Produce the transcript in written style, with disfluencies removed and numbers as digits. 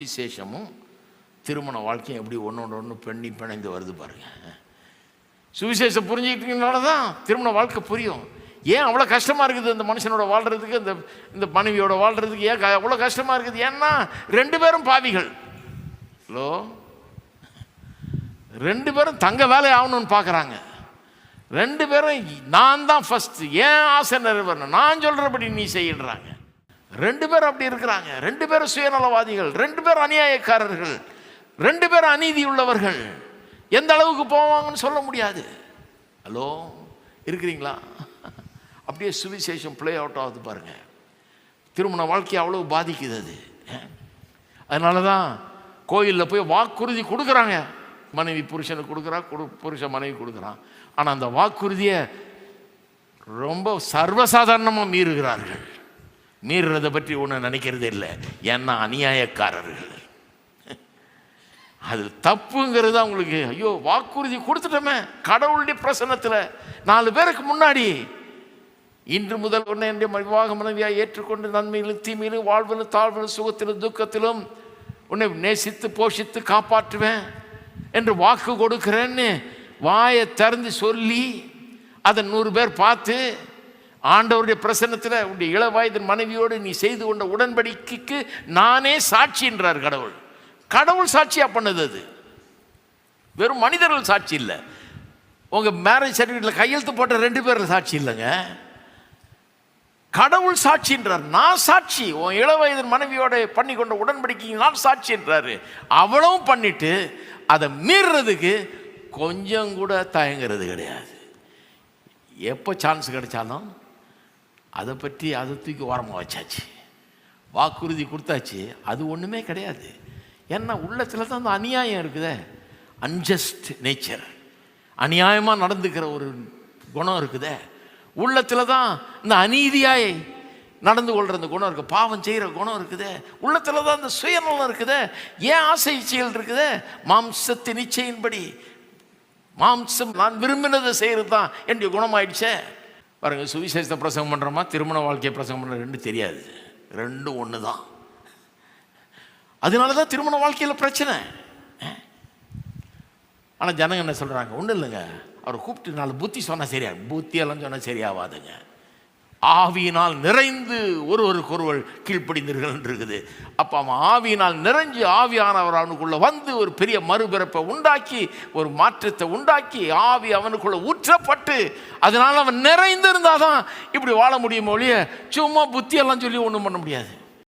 விசேஷமும் திருமண வாழ்க்கையும் எப்படி ஒன்று பெண்ணி பிணைந்து வருது பாருங்க. சுவிசேஷம் புரிஞ்சுக்கிட்டீங்கனால தான் திருமண வாழ்க்கை புரியும். ஏன் அவ்வளோ கஷ்டமாக இருக்குது இந்த மனுஷனோட வாழ்கிறதுக்கு, இந்த மனைவியோட வாழ்கிறதுக்கு ஏன் அவ்வளோ கஷ்டமாக இருக்குது? ஏன்னா ரெண்டு பேரும் பாவிகள். ஹலோ, ரெண்டு பேரும் தங்க வேலை ஆகணும்னு பார்க்குறாங்க. ரெண்டு பேரும் நான் தான் ஃபஸ்ட்டு, ஏன் ஆசை நிறைவேறணும், நான் சொல்கிறபடி நீ செய்யறாங்க. ரெண்டு பேரும் அப்படி இருக்கிறாங்க. ரெண்டு பேரும் சுயநலவாதிகள், ரெண்டு பேரும் அநியாயக்காரர்கள், ரெண்டு பேரும் அநீதி உள்ளவர்கள். எந்த அளவுக்கு போவாங்கன்னு சொல்ல முடியாது. ஹலோ, இருக்கிறீங்களா? அப்படியே சுவிசேஷம் பிளே அவுட் ஆகுது பாருங்க. திருமண வாழ்க்கையை அவ்வளோ பாதிக்குது அது. அதனால தான் கோயிலில் போய் வாக்குறுதி கொடுக்குறாங்க. மனைவி புருஷனுக்கு கொடுக்குறா, புருஷன் மனைவி கொடுக்குறான். ஆனால் அந்த வாக்குறுதியை ரொம்ப சர்வசாதாரணமாக மீறுகிறார்கள். மீறுறதை பற்றி ஒன்றும் நினைக்கிறதே இல்லை. ஏன்னா அநியாயக்காரர்கள். அது தப்புங்கிறது அவங்களுக்கு. ஐயோ, வாக்குறுதி கொடுத்துட்டோமே கடவுளுடைய பிரசன்னத்தில் 4 பேருக்கு முன்னாடி, இன்று முதல் உன்னை என்னுடைய விவாக மனைவியாக ஏற்றுக்கொண்டு நன்மையிலும் தீமையிலும் வாழ்விலும் தாழ்விலும் சுகத்திலும் துக்கத்திலும் உன்னை நேசித்து போஷித்து காப்பாற்றுவேன் என்று வாக்கு கொடுக்கிறேன்னு வாயை திறந்து சொல்லி அதை 100 பேர் பார்த்து ஆண்டவருடைய பிரசன்னத்தில் உன்னுடைய இள வயதின் மனைவியோடு நீ செய்து கொண்ட உடன்படிக்கைக்கு நானே சாட்சின்றார் கடவுள். கடவுள் சாட்சியாக பண்ணது. அது வெறும் மனிதர்கள் சாட்சி இல்லை. உங்கள் மேரேஜ் சர்டிஃபிகேட்டில் கையெழுத்து போட்ட 2 பேரில் சாட்சி இல்லைங்க, கடவுள் சாட்சின்றார். நான் சாட்சி, உன் இள வயதின் மனைவியோட பண்ணி கொண்ட உடன்படிக்கை நான் சாட்சின்றாரு. அவ்வளவும் பண்ணிட்டு அதை மீறுறதுக்கு கொஞ்சம் கூட தயங்கிறது கிடையாது. எப்போ சான்ஸ் கிடைச்சாலும் அதை பற்றி அதை தூக்கி ஓரமாக வச்சாச்சு. வாக்குறுதி கொடுத்தாச்சு, அது ஒன்றுமே கிடையாது. ஏன்னா உள்ளத்தில் தான் அந்த அநியாயம் இருக்குதே, அன்ஜஸ்ட் நேச்சர், அநியாயமாக நடந்துக்கிற ஒரு குணம் இருக்குதே. உள்ளத்தில் தான் இந்த அநீதியாய் நடந்து கொள்கிற அந்த குணம் இருக்குது, பாவம் செய்கிற குணம் இருக்குது. உள்ளத்தில் தான் இந்த சுயநலம் இருக்குது, ஏன் ஆசை இச்சைகள் இருக்குது. மாம்சத்தின் இச்சையின்படி, மாம்சம் நான் விரும்பினதை செய்கிறது தான் என்னுடைய குணமாயிடுச்சே பாருங்க. சுவிசேஷத்தை பிரசங்கம் பண்ணுறோமா, திருமண வாழ்க்கையை பிரசங்கம் பண்ணுற ரெண்டும் தெரியாது, ரெண்டும் ஒன்று தான். அதனால தான் திருமண வாழ்க்கையில் பிரச்சனை. ஆனால் ஜனங்க என்ன சொல்கிறாங்க, ஒன்றும் இல்லைங்க, அவரை கூப்பிட்டு 4 புத்தி சொன்னால் சரியா, புத்தியெல்லாம் சொன்னால் சரியாவாதுங்க. ஆவியினால் நிறைந்து ஒருவருக்கொருவர் கீழ்ப்படிந்தீர்கள் இருக்குது. அப்போ அவன் ஆவியினால் நிறைஞ்சு ஆவியானவர் அவனுக்குள்ளே வந்து ஒரு பெரிய மறுபிறப்பை உண்டாக்கி, ஒரு மாற்றத்தை உண்டாக்கி, ஆவி அவனுக்குள்ளே ஊற்றப்பட்டு அதனால் அவன் நிறைந்திருந்தால் தான் இப்படி வாழ முடியும் ஒழிய சும்மா புத்தியெல்லாம் சொல்லி ஒன்றும் பண்ண முடியாது.